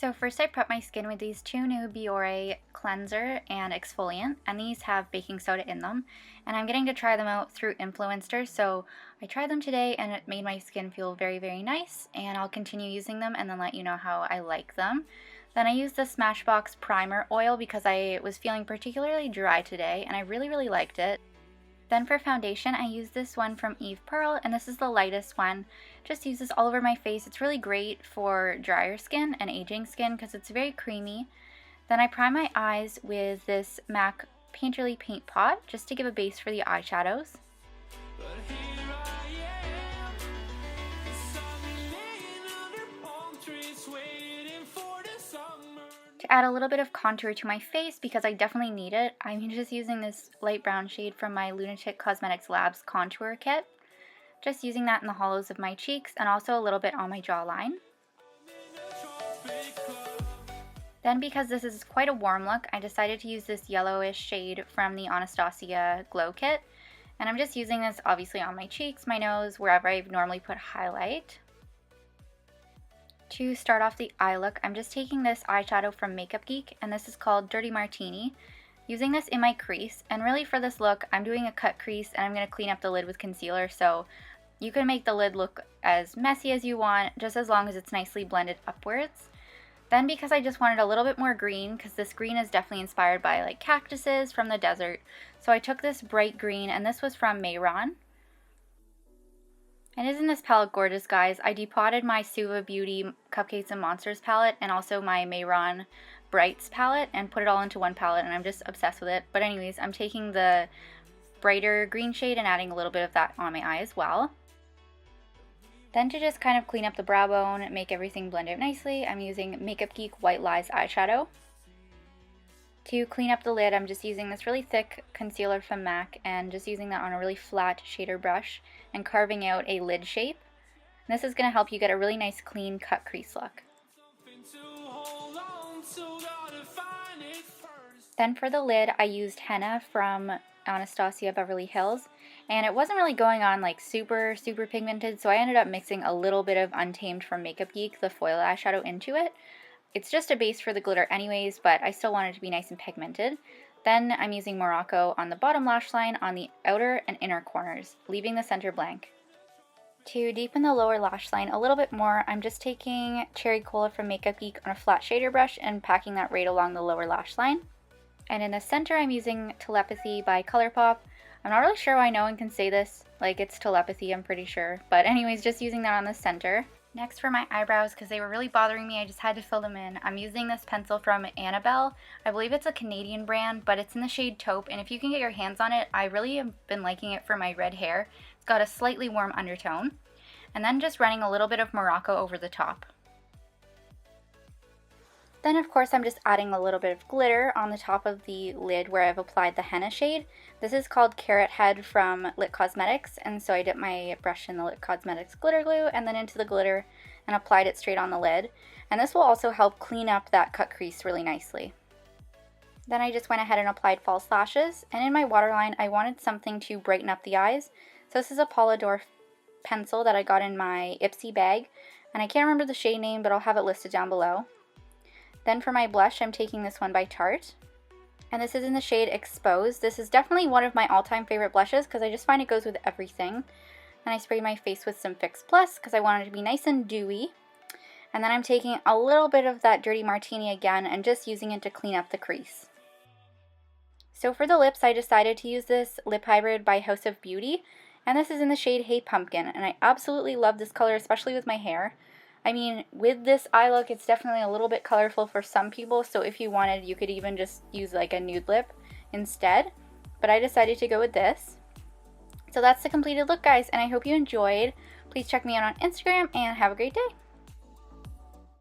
So first I prep my skin with these two new Biore cleanser and exfoliant, and these have baking soda in them. And I'm getting to try them out through Influenster, so I tried them today and it made my skin feel very, very nice, and I'll continue using them and then let you know how I like them. Then I used the Smashbox Primer Oil because I was feeling particularly dry today, and I really, really liked it. Then for foundation, I use this one from Eve Pearl, and this is the lightest one. Just use this all over my face. It's really great for drier skin and aging skin because it's very creamy. Then I prime my eyes with this MAC Painterly Paint Pot just to give a base for the eyeshadows. To add a little bit of contour to my face, because I definitely need it, I'm just using this light brown shade from my Lunatic Cosmetics Labs contour kit. Just using that in the hollows of my cheeks and also a little bit on my jawline. Then, because this is quite a warm look, I decided to use this yellowish shade from the Anastasia Glow Kit. And I'm just using this obviously on my cheeks, my nose, wherever I normally put highlight. To start off the eye look, I'm just taking this eyeshadow from Makeup Geek, and this is called Dirty Martini. Using this in my crease, and really for this look, I'm doing a cut crease and I'm going to clean up the lid with concealer, so you can make the lid look as messy as you want, just as long as it's nicely blended upwards. Then, because I just wanted a little bit more green, because this green is definitely inspired by like cactuses from the desert, so I took this bright green, and this was from Mayron. And isn't this palette gorgeous, guys? I depotted my Suva Beauty Cupcakes and Monsters palette and also my Mayron Brights palette and put it all into one palette, and I'm just obsessed with it. But anyways, I'm taking the brighter green shade and adding a little bit of that on my eye as well. Then to just kind of clean up the brow bone, make everything blend out nicely, I'm using Makeup Geek White Lies eyeshadow. To clean up the lid, I'm just using this really thick concealer from MAC and just using that on a really flat shader brush and carving out a lid shape. And this is going to help you get a really nice clean cut crease look. Then for the lid, I used henna from Anastasia Beverly Hills, and it wasn't really going on like super pigmented, so I ended up mixing a little bit of Untamed from Makeup Geek, the foil eyeshadow, into it. It's just a base for the glitter anyways, but I still want it to be nice and pigmented. Then I'm using Morocco on the bottom lash line on the outer and inner corners, leaving the center blank. To deepen the lower lash line a little bit more, I'm just taking Cherry Cola from Makeup Geek on a flat shader brush and packing that right along the lower lash line. And in the center, I'm using Telepathy by ColourPop. I'm not really sure why no one can say this, like it's telepathy, I'm pretty sure. But anyways, just using that on the center. Next, for my eyebrows, because they were really bothering me, I just had to fill them in. I'm using this pencil from Annabelle. I believe it's a Canadian brand, but it's in the shade Taupe, and if you can get your hands on it, I really have been liking it for my red hair. It's got a slightly warm undertone. And then just running a little bit of Morocco over the top. Then, of course, I'm just adding a little bit of glitter on the top of the lid where I've applied the henna shade. This is called Carrot Head from Lit Cosmetics, and so I dipped my brush in the Lit Cosmetics glitter glue and then into the glitter and applied it straight on the lid. And this will also help clean up that cut crease really nicely. Then I just went ahead and applied false lashes, and in my waterline I wanted something to brighten up the eyes. So this is a Paula Dor pencil that I got in my Ipsy bag, and I can't remember the shade name, but I'll have it listed down below. Then for my blush, I'm taking this one by Tarte, and this is in the shade Exposed. This is definitely one of my all-time favorite blushes because I just find it goes with everything. And I sprayed my face with some Fix Plus because I wanted it to be nice and dewy. And then I'm taking a little bit of that Dirty Martini again and just using it to clean up the crease. So for the lips, I decided to use this Lip Hybrid by House of Beauty, and this is in the shade Hey Pumpkin, and I absolutely love this color, especially with my hair. I mean, with this eye look, it's definitely a little bit colorful for some people, so if you wanted, you could even just use like a nude lip instead. But I decided to go with this. So that's the completed look, guys, and I hope you enjoyed. Please check me out on Instagram, and have a great day.